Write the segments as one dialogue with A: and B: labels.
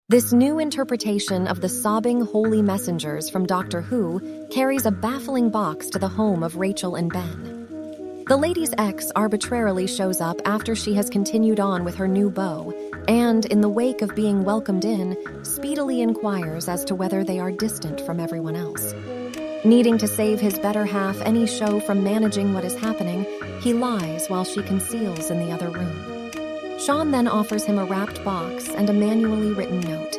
A: This new interpretation of the sobbing holy messengers from Doctor Who carries a baffling box to the home of Rachel and Ben. The lady's ex arbitrarily shows up after she has continued on with her new beau, and, in the wake of being welcomed in, speedily inquires as to whether they are distant from everyone else. Needing to save his better half any show from managing what is happening, he lies while she conceals in the other room. Sean then offers him a wrapped box and a manually written note.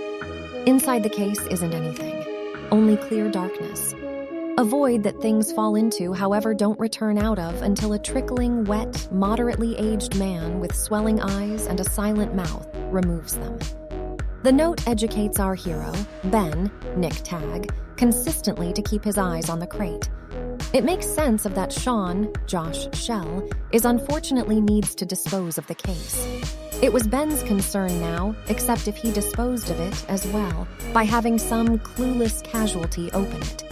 A: Inside the case isn't anything, only clear darkness. A void that things fall into, however, don't return out of until a trickling, wet, moderately aged man with swelling eyes and a silent mouth removes them. The note educates our hero, Ben, Nick Tag, consistently to keep his eyes on the crate. It makes sense of that Sean, Josh Shell, unfortunately needs to dispose of the case. It was Ben's concern now, except if he disposed of it as well, by having some clueless casualty open it.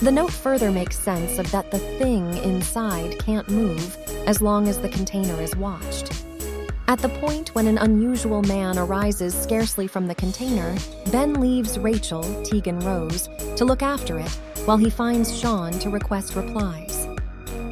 A: The note further makes sense of that the thing inside can't move as long as the container is watched. At the point when an unusual man arises scarcely from the container, Ben leaves Rachel, Tegan Rose, to look after it, while he finds Sean to request replies.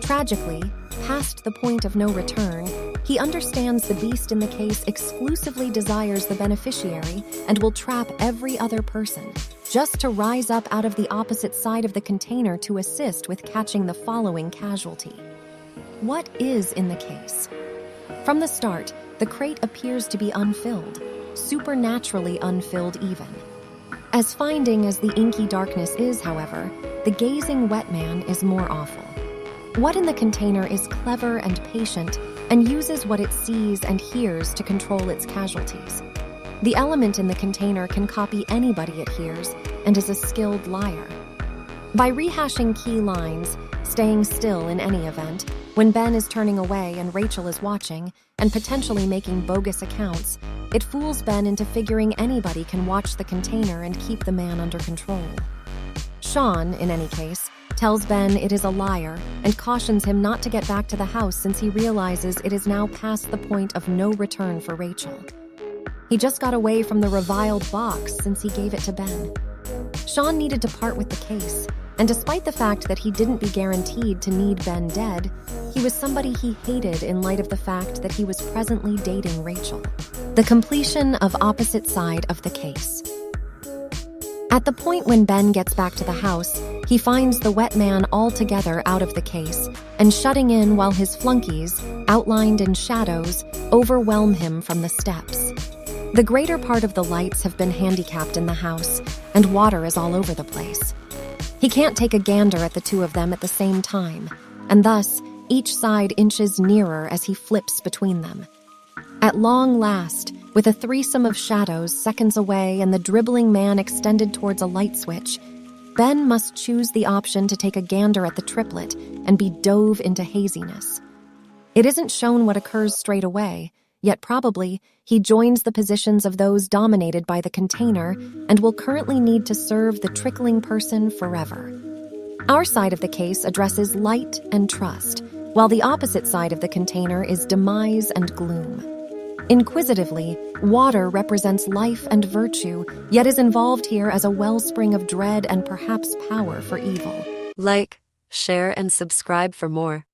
A: Tragically, past the point of no return, he understands the beast in the case exclusively desires the beneficiary and will trap every other person, just to rise up out of the opposite side of the container to assist with catching the following casualty. What is in the case? From the start, the crate appears to be unfilled, supernaturally unfilled even. As finding as the inky darkness is, however, the gazing wet man is more awful. What in the container is clever and patient and uses what it sees and hears to control its casualties. The element in the container can copy anybody it hears and is a skilled liar. By rehashing key lines, staying still in any event, when Ben is turning away and Rachel is watching, and potentially making bogus accounts, it fools Ben into figuring anybody can watch the container and keep the man under control. Sean, in any case, tells Ben it is a liar and cautions him not to get back to the house since he realizes it is now past the point of no return for Rachel. He just got away from the reviled box since he gave it to Ben. Sean needed to part with the case, and despite the fact that he didn't be guaranteed to need Ben dead, he was somebody he hated in light of the fact that he was presently dating Rachel. The completion of opposite side of the case. At the point when Ben gets back to the house, he finds the wet man altogether out of the case and shutting in while his flunkies, outlined in shadows, overwhelm him from the steps. The greater part of the lights have been handicapped in the house, and water is all over the place. He can't take a gander at the two of them at the same time, and thus, each side inches nearer as he flips between them. At long last, with a threesome of shadows seconds away and the dribbling man extended towards a light switch, Ben must choose the option to take a gander at the triplet and be dove into haziness. It isn't shown what occurs straight away, yet probably he joins the positions of those dominated by the container and will currently need to serve the trickling person forever. Our side of the case addresses light and trust, while the opposite side of the container is demise and gloom. Inquisitively, water represents life and virtue, yet is involved here as a wellspring of dread and perhaps power for evil.
B: Like, share, and subscribe for more.